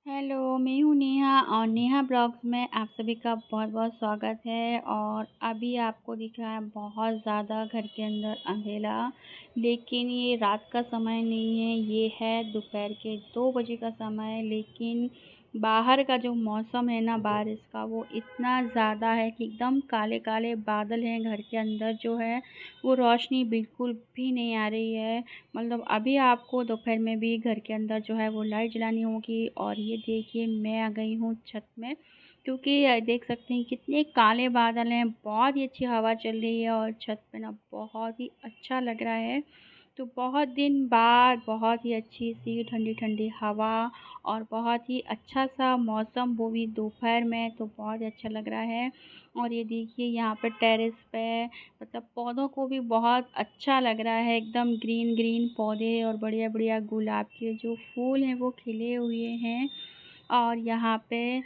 Hello, मैं हूँ नेहा और नेहा ब्लॉग्स में आप सभी का बहुत-बहुत स्वागत है। और अभी आपको दिख रहा है बहुत ज़्यादा घर के अंदर अंधेरा, लेकिन ये रात का समय नहीं है, ये है दोपहर के 2 बजे का समय। लेकिन बाहर का जो मौसम है ना बारिश का, वो इतना ज़्यादा है कि एकदम काले-काले बादल हैं। घर के अंदर जो है वो रोशनी बिल्कुल भी नहीं आ रही है। मतलब अभी आपको दोपहर में भी घर के अंदर जो है वो लाइट जलानी होगी। और ये देखिए मैं आ गई हूँ छत में, क्योंकि देख सकते हैं कितने काले बादल हैं। बहुत ही अच्छी हवा चल रही है और छत पे ना बहुत ही अच्छा लग रहा है। तो बहुत दिन बाद बहुत ही अच्छी सी ठंडी ठंडी हवा और बहुत ही अच्छा सा मौसम, वो भी दोपहर में, तो बहुत ही अच्छा लग रहा है। और ये देखिए यहाँ पे टेरेस पे मतलब पौधों को भी बहुत अच्छा लग रहा है। एकदम ग्रीन ग्रीन पौधे और बढ़िया बढ़िया गुलाब के जो फूल हैं वो खिले हुए हैं। और यहाँ पे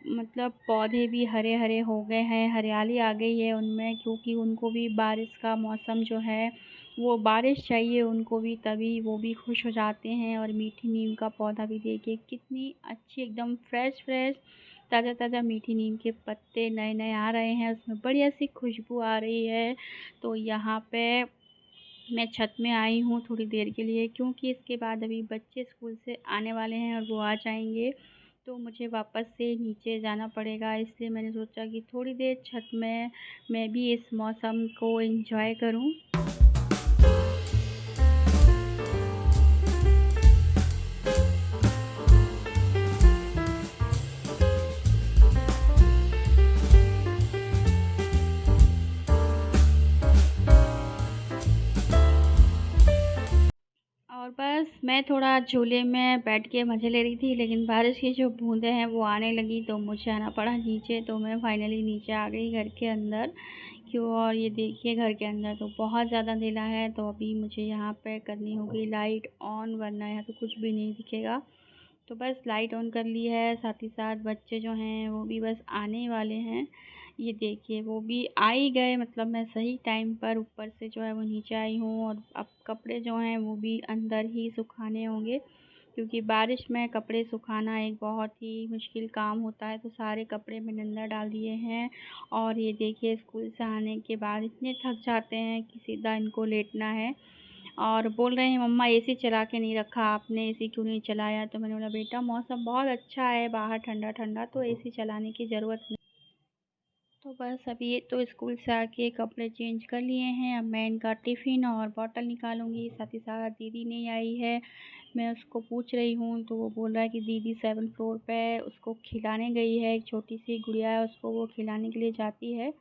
मतलब पौधे भी हरे हरे हो गए हैं, हरियाली आ गई है उनमें, क्योंकि उनको भी बारिश का मौसम जो है वो बारिश चाहिए उनको भी, तभी वो भी खुश हो जाते हैं। और मीठी नीम का पौधा भी देखिए कितनी अच्छी, एकदम फ्रेश फ्रेश ताज़ा ताज़ा मीठी नीम के पत्ते नए नए आ रहे हैं, उसमें बढ़िया सी खुशबू आ रही है। तो यहाँ पे मैं छत में आई हूँ थोड़ी देर के लिए, क्योंकि इसके बाद अभी बच्चे स्कूल से आने वाले हैं और वो आ जाएंगे, तो मुझे वापस से नीचे जाना पड़ेगा। इसलिए मैंने सोचा कि थोड़ी देर छत में मैं भी इस मौसम को एंजॉय करूँ। और बस मैं थोड़ा झूले में बैठ के मज़े ले रही थी, लेकिन बारिश की जो बूंदें हैं वो आने लगी, तो मुझे आना पड़ा नीचे। तो मैं फाइनली नीचे आ गई घर के अंदर। क्यों, और ये देखिए घर के अंदर तो बहुत ज़्यादा अंधेरा है, तो अभी मुझे यहाँ पे करनी होगी लाइट ऑन, वरना यहाँ तो कुछ भी नहीं दिखेगा। तो बस लाइट ऑन कर ली है। साथ ही साथ बच्चे जो हैं वो भी बस आने ही वाले हैं। ये देखिए वो भी आ ही गए, मतलब मैं सही टाइम पर ऊपर से जो है वो नीचे आई हूँ। और अब कपड़े जो हैं वो भी अंदर ही सुखाने होंगे, क्योंकि बारिश में कपड़े सुखाना एक बहुत ही मुश्किल काम होता है। तो सारे कपड़े मैंने अंदर डाल दिए हैं। और ये देखिए स्कूल से आने के बाद इतने थक जाते हैं कि सीधा इनको लेटना है। और बोल रहे हैं मम्मा एसी चला के नहीं रखा आपने, एसी क्यों नहीं चलाया? तो मैंने बोला बेटा मौसम बहुत अच्छा है बाहर, ठंडा ठंडा, तो एसी चलाने की ज़रूरत नहीं। तो बस अभी ये तो स्कूल से आके कपड़े चेंज कर लिए हैं। अब मैं इनका टिफ़िन और बॉटल निकालूंगी। साथ ही साथ दीदी नहीं आई है, मैं उसको पूछ रही हूँ, तो वो बोल रहा है कि दीदी 7 फ्लोर पे उसको खिलाने गई है। एक छोटी सी गुड़िया है, उसको वो खिलाने के लिए जाती है।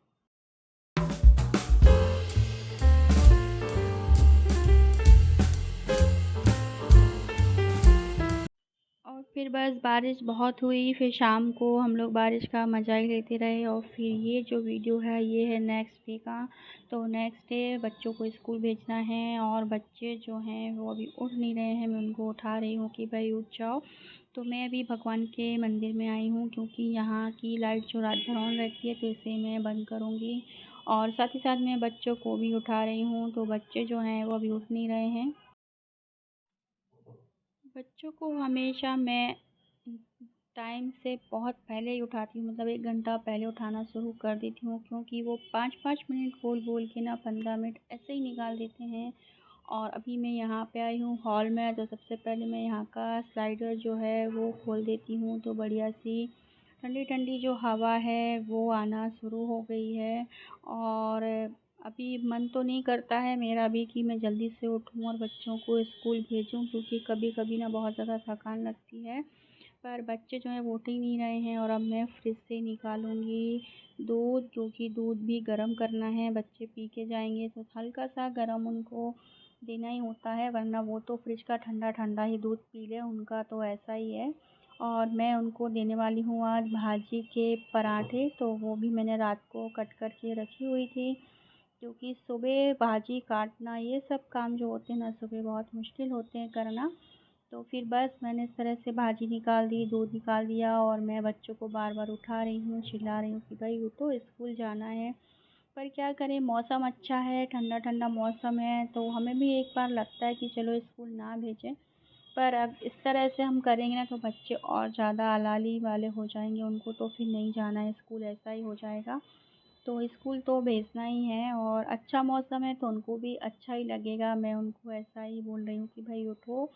और फिर बस बारिश बहुत हुई, फिर शाम को हम लोग बारिश का मज़ा ही लेते रहे। और फिर ये जो वीडियो है ये है नेक्स्ट डे का। तो नेक्स्ट डे बच्चों को स्कूल भेजना है, और बच्चे जो हैं वो अभी उठ नहीं रहे हैं। मैं उनको उठा रही हूँ कि भाई उठ जाओ। तो मैं अभी भगवान के मंदिर में आई हूँ, क्योंकि यहाँ की लाइट जो रात भर ऑन रहती है, तो इसे मैं बंद करूँगी। और साथ ही साथ मैं बच्चों को भी उठा रही हूँ, तो बच्चे जो हैं वो अभी उठ नहीं रहे हैं। बच्चों को हमेशा मैं टाइम से बहुत पहले ही उठाती हूँ, मतलब 1 घंटा पहले उठाना शुरू कर देती हूँ, क्योंकि वो 5-5 मिनट बोल बोल के ना 15 मिनट ऐसे ही निकाल देते हैं। और अभी मैं यहाँ पे आई हूँ हॉल में, तो सबसे पहले मैं यहाँ का स्लाइडर जो है वो खोल देती हूँ, तो बढ़िया सी ठंडी ठंडी जो हवा है वो आना शुरू हो गई है। और अभी मन तो नहीं करता है मेरा भी कि मैं जल्दी से उठूँ और बच्चों को स्कूल भेजूँ, क्योंकि कभी कभी ना बहुत ज़्यादा थकान लगती है। पर बच्चे जो हैं वो उठ ही नहीं रहे हैं। और अब मैं फ्रिज से निकालूंगी दूध, जो कि दूध भी गर्म करना है, बच्चे पी के जाएंगे, तो हल्का सा गर्म उनको देना ही होता है, वरना वो तो फ्रिज का ठंडा ठंडा ही दूध पी ले, उनका तो ऐसा ही है। और मैं उनको देने वाली हूँ आज भाजी के पराठे, तो वो भी मैंने रात को कट करके रखी हुई थी, क्योंकि सुबह भाजी काटना ये सब काम जो होते हैं ना सुबह बहुत मुश्किल होते हैं करना। तो फिर बस मैंने इस तरह से भाजी निकाल दी, दूध निकाल दिया, और मैं बच्चों को बार बार उठा रही हूँ, चिल्ला रही हूँ कि भाई उठो स्कूल जाना है। पर क्या करें, मौसम अच्छा है, ठंडा ठंडा मौसम है, तो हमें भी एक बार लगता है कि चलो स्कूल ना भेजें। पर अब इस तरह से हम करेंगे ना तो बच्चे और ज़्यादा आलाली वाले हो जाएंगे, उनको तो फिर नहीं जाना है स्कूल, ऐसा ही हो जाएगा। तो स्कूल तो भेजना ही है, और अच्छा मौसम है तो उनको भी अच्छा ही लगेगा। मैं उनको ऐसा ही बोल रही हूँ कि भाई उठो।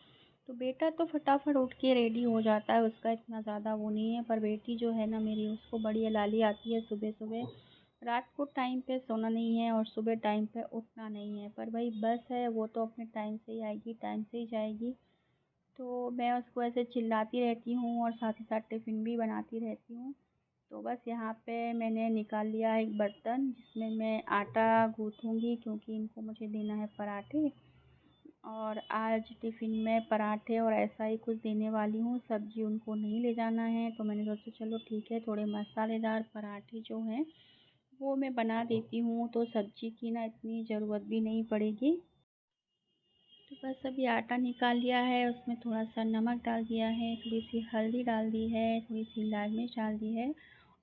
तो बेटा तो फटाफट उठ के रेडी हो जाता है, उसका इतना ज़्यादा वो नहीं है। पर बेटी जो है ना मेरी, उसको बड़ी आलाली आती है सुबह सुबह। रात को टाइम पे सोना नहीं है और सुबह टाइम पे उठना नहीं है। पर भाई बस है, वो तो अपने टाइम से ही आएगी, टाइम से ही जाएगी। तो मैं उसको ऐसे चिल्लाती रहती हूँ और साथ ही साथ टिफ़िन भी बनाती रहती हूँ। तो बस यहाँ पे मैंने निकाल लिया है एक बर्तन, जिसमें मैं आटा गूँथूँगी, क्योंकि इनको मुझे देना है पराठे। और आज टिफ़िन में पराठे और ऐसा ही कुछ देने वाली हूँ, सब्ज़ी उनको नहीं ले जाना है। तो मैंने सोचा चलो ठीक है, थोड़े मसालेदार पराठे जो हैं वो मैं बना देती हूँ, तो सब्ज़ी की ना इतनी ज़रूरत भी नहीं पड़ेगी। तो बस अभी आटा निकाल लिया है, उसमें थोड़ा-सा नमक डाल दिया है, थोड़ी-सी हल्दी डाल दी है, थोड़ी-सी लाल मिर्च डाल दी है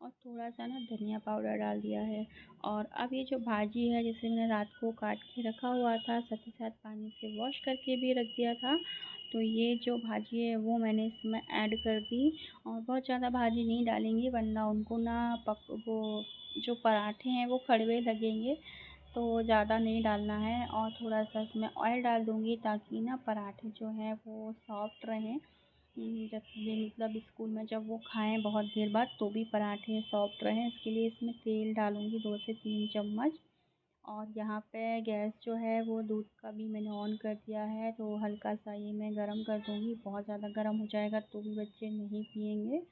और थोड़ा-सा ना धनिया पाउडर डाल दिया है। और अब ये जो भाजी है, जिसे मैंने रात को काट के रखा हुआ था, साथ ही साथ पानी से वॉश करके भी रख दिया था, तो ये जो भाजी है वो मैंने इसमें ऐड कर दी। और बहुत ज़्यादा भाजी नहीं डालेंगे, वरना उनको ना वो जो पराठे हैं वो कड़वे लगेंगे। तो ज़्यादा नहीं डालना है, और थोड़ा-सा इसमें ऑयल डाल दूँगी, ताकि ना पराठे जो हैं वो सॉफ्ट रहें। जब ये मतलब स्कूल में जब वो खाएँ बहुत देर बाद, तो भी पराठे सॉफ्ट रहें, इसके लिए इसमें तेल डालूँगी 2 से 3 चम्मच। और यहाँ पे गैस जो है वो दूध का भी मैंने ऑन कर दिया है, तो हल्का-सा ये मैं गरम कर दूँगी। बहुत ज़्यादा गरम हो जाएगा तो भी बच्चे नहीं पिएँगे,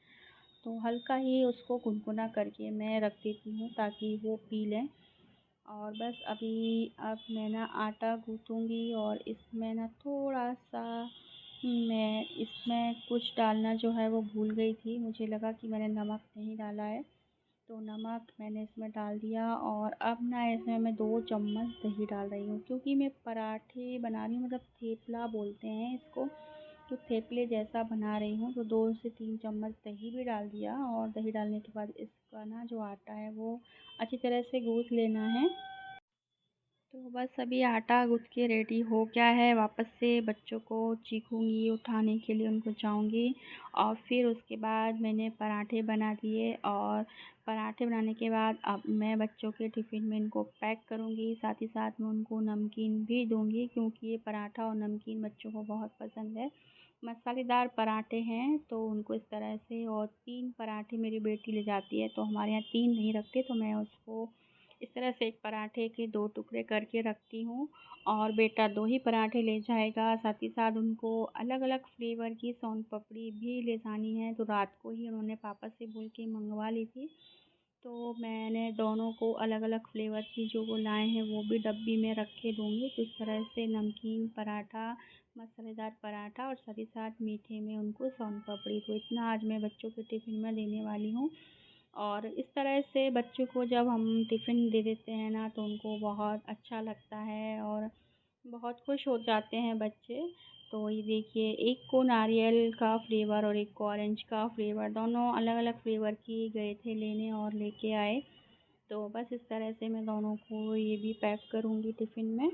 तो हल्का ही उसको गुनगुना करके मैं रख देती हूँ, ताकि वो पी लें। और बस अब मैं ना आटा गूँथूँगी, और इसमें ना थोड़ा-सा मैं इसमें कुछ डालना जो है वो भूल गई थी। मुझे लगा कि मैंने नमक नहीं डाला है, तो नमक मैंने इसमें डाल दिया। और अब ना इसमें मैं 2 चम्मच दही डाल रही हूँ, क्योंकि मैं पराठे बना रही हूँ, मतलब थेपला बोलते हैं इसको, तो थेपले जैसा बना रही हूँ। तो 2 से 3 चम्मच दही भी डाल दिया, और दही डालने के बाद इसका ना जो आटा है वो अच्छी तरह से गूँथ लेना है। तो बस अभी आटा गूँथ के रेडी हो गया है, वापस से बच्चों को चीखूँगी, उठाने के लिए उनको जाऊँगी। और फिर उसके बाद मैंने पराठे बना दिए, और पराठे बनाने के बाद अब मैं बच्चों के टिफ़िन में इनको पैक करूँगी, साथ ही साथ में उनको नमकीन भी दूँगी, क्योंकि ये पराठा और नमकीन बच्चों को बहुत पसंद है। मसालेदार पराठे हैं तो उनको इस तरह से, और 3 पराठे मेरी बेटी ले जाती है, तो हमारे यहाँ 3 नहीं रखते, तो मैं उसको इस तरह से एक पराठे के 2 टुकड़े करके रखती हूँ। और बेटा 2 ही पराठे ले जाएगा, साथ ही साथ उनको अलग-अलग फ्लेवर की सोन पापड़ी भी ले जानी है, तो रात को ही उन्होंने पापा से बोल के मँगवा ली थी। तो मैंने दोनों को अलग-अलग फ्लेवर की जो वो लाए हैं वो भी डब्बी में रख के दूँगी। तो इस तरह से नमकीन पराठा, मसालेदार पराठा और साथ ही साथ मीठे में उनको सोन पापड़ी। तो इतना आज मैं बच्चों के टिफ़िन में देने वाली हूँ। और इस तरह से बच्चों को जब हम टिफ़िन दे देते हैं ना, तो उनको बहुत अच्छा लगता है और बहुत खुश हो जाते हैं बच्चे। तो ये देखिए, एक को नारियल का फ्लेवर और एक को ऑरेंज का फ्लेवर, दोनों अलग-अलग फ्लेवर की गए थे लेने और लेके आए। तो बस इस तरह से मैं दोनों को ये भी पैक करूँगी टिफ़िन में।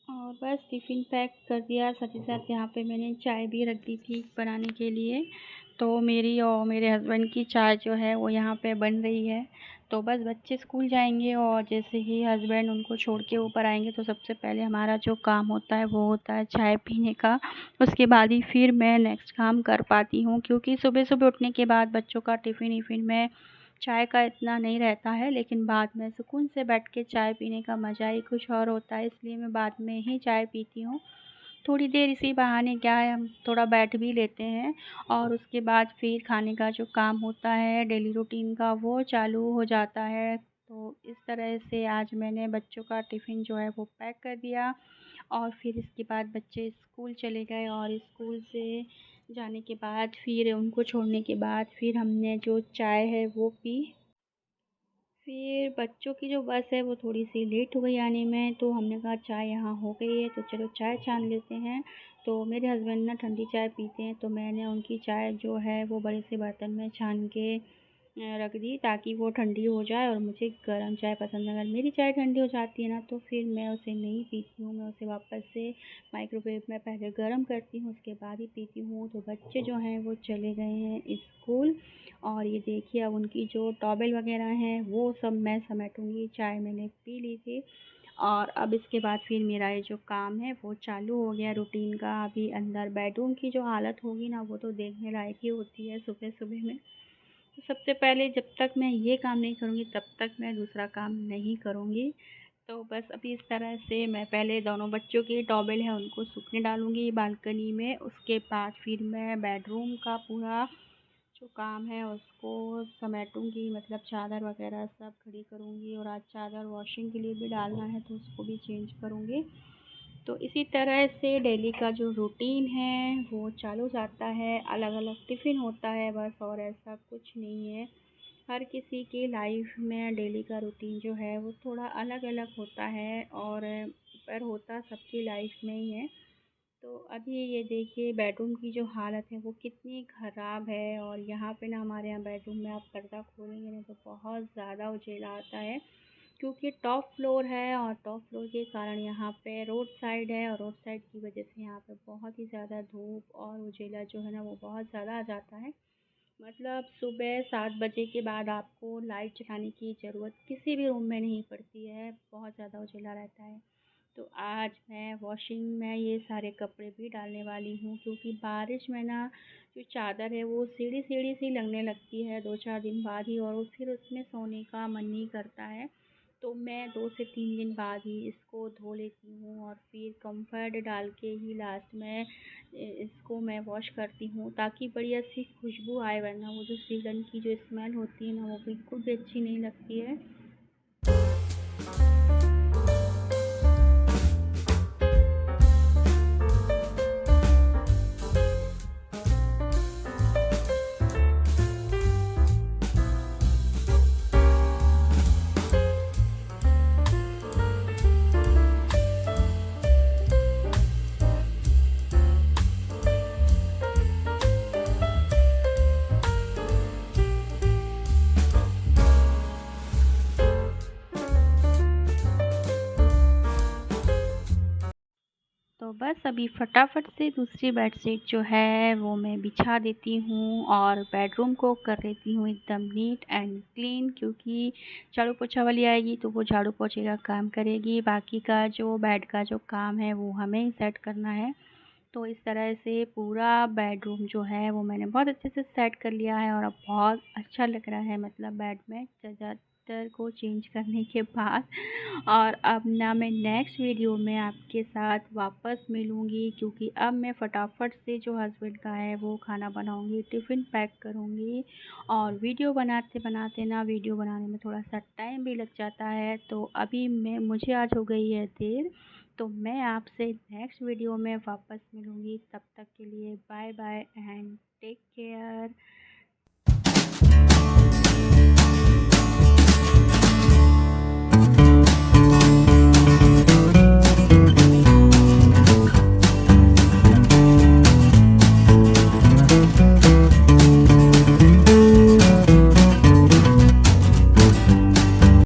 और बस टिफ़िन पैक कर दिया, साथ ही साथ यहाँ पे मैंने चाय भी रख दी थी बनाने के लिए। तो मेरी और मेरे हस्बैंड की चाय जो है वो यहाँ पे बन रही है। तो बस बच्चे स्कूल जाएंगे, और जैसे ही हस्बैंड उनको छोड़ के ऊपर आएंगे, तो सबसे पहले हमारा जो काम होता है वो होता है चाय पीने का। उसके बाद ही फिर मैं नेक्स्ट काम कर पाती हूँ, क्योंकि सुबह सुबह उठने के बाद बच्चों का टिफ़िन इफ़िन में चाय का इतना नहीं रहता है, लेकिन बाद में सुकून से बैठ के चाय पीने का मज़ा ही कुछ और होता है, इसलिए मैं बाद में ही चाय पीती हूँ। थोड़ी देर इसी बहाने क्या है, हम थोड़ा बैठ भी लेते हैं, और उसके बाद फिर खाने का जो काम होता है डेली रूटीन का वो चालू हो जाता है। तो इस तरह से आज मैंने बच्चों का टिफ़िन जो है वो पैक कर दिया और फिर इसके बाद बच्चे स्कूल चले गए और स्कूल से जाने के बाद फिर उनको छोड़ने के बाद फिर हमने जो चाय है वो पी। फिर बच्चों की जो बस है वो थोड़ी-सी लेट हो गई आने में, तो हमने कहा चाय यहाँ हो गई है तो चलो चाय छान लेते हैं। तो मेरे हस्बैंड ना ठंडी चाय पीते हैं, तो मैंने उनकी चाय जो है वो बड़े से बर्तन में छान के रख दी ताकि वो ठंडी हो जाए और मुझे गर्म चाय पसंद है। अगर मेरी चाय ठंडी हो जाती है ना तो फिर मैं उसे नहीं पीती हूँ, मैं उसे वापस से माइक्रोवेव में पहले गर्म करती हूँ उसके बाद ही पीती हूँ। तो बच्चे जो हैं वो चले गए हैं स्कूल और ये देखिए अब उनकी जो टॉवेल वगैरह हैं वो सब मैं समेटूँगी। चाय मैंने पी ली थी और अब इसके बाद फिर मेरा ये जो काम है वो चालू हो गया रूटीन का। अभी अंदर बेडरूम की जो हालत होगी ना वो तो देखने लायक ही होती है सुबह-सुबह में। तो सबसे पहले जब तक मैं ये काम नहीं करूँगी तब तक मैं दूसरा काम नहीं करूँगी। तो बस अभी इस तरह से मैं पहले दोनों बच्चों की टॉवेल है उनको सूखने डालूँगी बालकनी में। उसके बाद फिर मैं बेडरूम का पूरा जो काम है उसको समेटूँगी, मतलब चादर वगैरह सब खड़ी करूँगी और आज चादर वॉशिंग के लिए भी डालना है तो उसको भी चेंज करूँगी। तो इसी तरह से डेली का जो रूटीन है वो चालू जाता है। अलग-अलग टिफ़िन होता है बस, और ऐसा कुछ नहीं है। हर किसी की लाइफ में डेली का रूटीन जो है वो थोड़ा अलग-अलग होता है और पर होता सबकी लाइफ में ही है। तो अभी ये देखिए बेडरूम की जो हालत है वो कितनी ख़राब है और यहाँ पे ना हमारे यहाँ बेडरूम में आप पर्दा खोलेंगे ना तो बहुत ज़्यादा उजेला आता है, क्योंकि टॉप फ्लोर है और टॉप फ्लोर के कारण यहाँ पे रोड साइड है और रोड साइड की वजह से यहाँ पे बहुत ही ज़्यादा धूप और उजेला जो है ना वो बहुत ज़्यादा आ जाता है। मतलब सुबह 7 बजे के बाद आपको लाइट जलाने की ज़रूरत किसी भी रूम में नहीं पड़ती है, बहुत ज़्यादा उजाला रहता है। तो आज मैं वॉशिंग में ये सारे कपड़े भी डालने वाली हूँ, क्योंकि बारिश में ना जो चादर है वो सीढ़ी-सीढ़ी सी लगने लगती है 2-4 दिन बाद ही, और वो फिर उसमें सोने का मन नहीं करता है। तो मैं 2 से 3 दिन बाद ही इसको धो लेती हूँ और फिर कम्फर्ट डाल के ही लास्ट में इसको मैं वॉश करती हूँ ताकि बढ़िया सी खुशबू आए, वरना वो जो सिलन की जो स्मेल होती है ना वो बिल्कुल भी अच्छी नहीं लगती है। तो बस अभी फटाफट से दूसरी बेडशीट जो है वो मैं बिछा देती हूँ और बेडरूम को कर लेती हूँ एकदम नीट एंड क्लीन, क्योंकि झाड़ू पोछा वाली आएगी तो वो झाड़ू पोछे का काम करेगी, बाकी का जो बेड का जो काम है वो हमें ही सेट करना है। तो इस तरह से पूरा बेडरूम जो है वो मैंने बहुत अच्छे से सेट कर लिया है और अब बहुत अच्छा लग रहा है, मतलब बेड में चादर को चेंज करने के बाद। और अब ना मैं नेक्स्ट वीडियो में आपके साथ वापस मिलूँगी, क्योंकि अब मैं फटाफट से जो हस्बैंड का है वो खाना बनाऊँगी, टिफ़िन पैक करूँगी और वीडियो बनाते बनाते ना वीडियो बनाने में थोड़ा सा टाइम भी लग जाता है। तो अभी मुझे आज हो गई है देर, तो मैं आपसे नेक्स्ट वीडियो में वापस मिलूँगी। तब तक के लिए bye bye and take care.